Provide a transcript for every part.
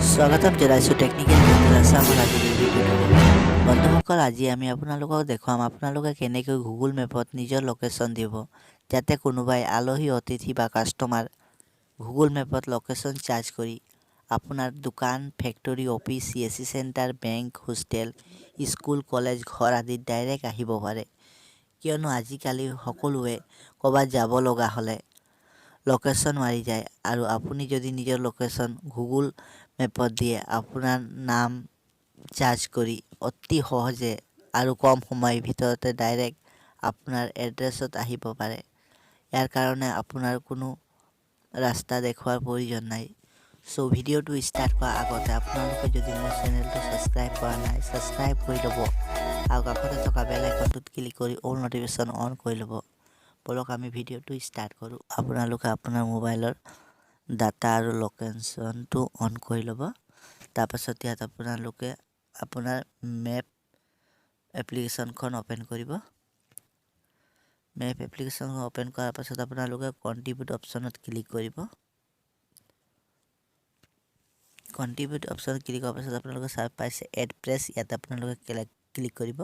স্বাগতম জনাইছোঁ টেকনিকেল আছামৰ আজিৰ এই ভিডিঅ'টো। বন্ধুসকল, আজি আমি আপোনালোকক দেখুৱাম আপোনালোকে কেনেকৈ গুগল মেপত নিজৰ লোকেশ্যন দিব, যাতে কোনোবাই আলহী অতিথি বা কাষ্টমাৰ গুগল মেপত লোকেশ্যন চাৰ্জ কৰি আপোনাৰ দোকান, factory, office, CSC centre, bank, hostel, school, college, ঘৰ আদিত ডাইৰেক্ট আহিব পাৰে। কিয়নো আজিকালি সকলোৱে ক'ৰবাত যাব লগা হ'লে লোকেশ্যন মাৰি যায়, আৰু আপুনি যদি নিজৰ লোকেশ্যন গুগল মেপত দিয়ে, আপোনাৰ নাম চাৰ্জ কৰি অতি সহজে আৰু কম সময়ৰ ভিতৰতে ডাইৰেক্ট আপোনাৰ এড্ৰেছত আহিব পাৰে। ইয়াৰ কাৰণে আপোনাৰ কোনো ৰাস্তা দেখুৱাৰ প্ৰয়োজন নাই। চ' ভিডিঅ'টো ষ্টাৰ্ট কৰাৰ আগতে আপোনালোকে যদি মোৰ চেনেলটো ছাবস্ক্ৰাইব কৰা নাই, ছাবস্ক্ৰাইব কৰি ল'ব আৰু কাষতে থকা বেল আইকনটোত ক্লিক কৰি অল নটিফিকেশ্যন অন কৰি ল'ব। বলক আমি ভিডিঅ'টো ষ্টাৰ্ট কৰোঁ। আপোনালোকে আপোনাৰ মোবাইলৰ ডাটা আৰু লোকেশ্যনটো অন কৰি ল'ব। তাৰপাছত ইয়াত আপোনালোকে আপোনাৰ মেপ এপ্লিকেশ্যনখন অ'পেন কৰিব। মেপ এপ্লিকেশ্যনখন অ'পেন কৰাৰ পাছত আপোনালোকে কণ্ট্ৰিবিউট অপশ্যনত ক্লিক কৰিব। কণ্ট্ৰিবিউট অপশ্যনত ক্লিক কৰাৰ পাছত আপোনালোকে চাই পাইছে এড্ৰেছ, ইয়াত আপোনালোকে ক্লিক কৰিব।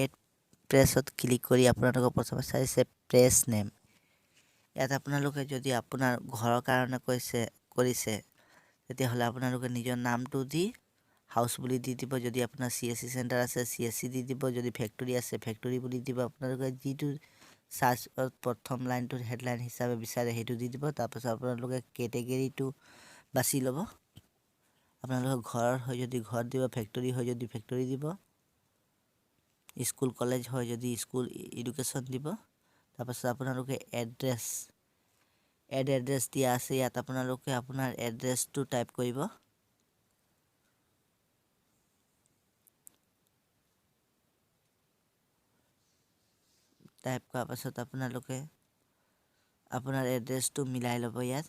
এড্ৰেছত ক্লিক কৰি আপোনালোকে প্ৰথমে চাইছে প্লেচ নেম। ইয়াত আপোনালোকে যদি আপোনাৰ ঘৰৰ কাৰণে কৰিছে তেতিয়াহ'লে আপোনালোকে নিজৰ নামটো দি হাউচ বুলি দি দিব। যদি আপোনাৰ CSC চেণ্টাৰ আছে CSC দি দিব। যদি ফেক্টৰী আছে ফেক্টৰী বুলি দিব। আপোনালোকে যিটো চাৰ্চ প্ৰথম লাইনটোত হেডলাইন হিচাপে বিচাৰে সেইটো দি দিব। তাৰপাছত আপোনালোকে কেটেগৰীটো বাছি ল'ব। আপোনালোকে ঘৰৰ হয় যদি ঘৰত দিব, ফেক্টৰী হয় যদি ফেক্টৰী দিব, স্কুল কলেজ হয় যদি স্কুল এডুকেশ্যন দিব। তাৰপাছত আপোনালোকে এড্ৰেছ দিয়া আছে, ইয়াত আপোনালোকে আপোনাৰ এড্ৰেছটো টাইপ কৰিব। টাইপ কৰাৰ পাছত আপোনালোকে আপোনাৰ এড্ৰেছটো মিলাই ল'ব। ইয়াত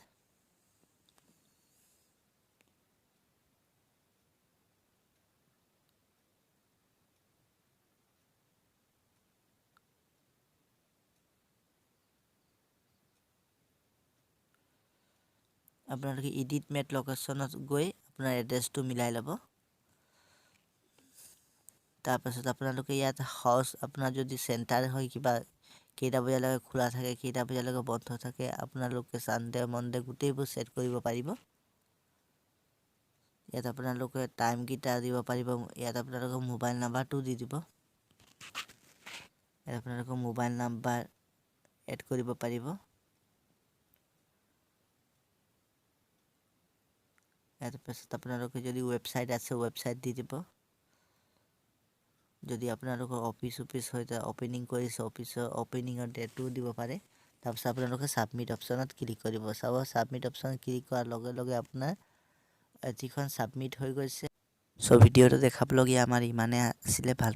আপোনালোকে এডিট মেট লোকেশ্যনত গৈ আপোনাৰ এড্ৰেছটো মিলাই ল'ব। তাৰপাছত আপোনালোকে ইয়াত হাউচ, আপোনাৰ যদি চেণ্টাৰ হয় কিবা কেইটা বজালৈকে খোলা থাকে, কেইটা বজালৈকে বন্ধ থাকে, আপোনালোকে চানডে মনডে গোটেইবোৰ ছেট কৰিব পাৰিব। ইয়াত আপোনালোকে টাইমকেইটা দিব পাৰিব। ইয়াত আপোনালোকে মোবাইল নাম্বাৰটো দি দিব। ইয়াত আপোনালোকে মোবাইল নাম্বাৰ এড কৰিব পাৰিব। ইয়াৰ পাছত আপোনালোকে যদি ৱেবছাইট আছে ৱেবছাইট দি দিব। যদি আপোনালোকৰ অফিচ হয় অপেনিং কৰিছে অফিচৰ অপেনিঙৰ ডেটটো দিব পাৰে। তাৰপিছত আপোনালোকে ছাবমিট অপশ্যনত ক্লিক কৰিব। চাব ছাবমিট অপশ্যনত ক্লিক কৰাৰ লগে লগে আপোনাৰ এটিখন ছাবমিট হৈ গৈছে। চ' ভিডিঅ'টো দেখাবলগীয়া আমাৰ ইমানে আছিলে। ভাল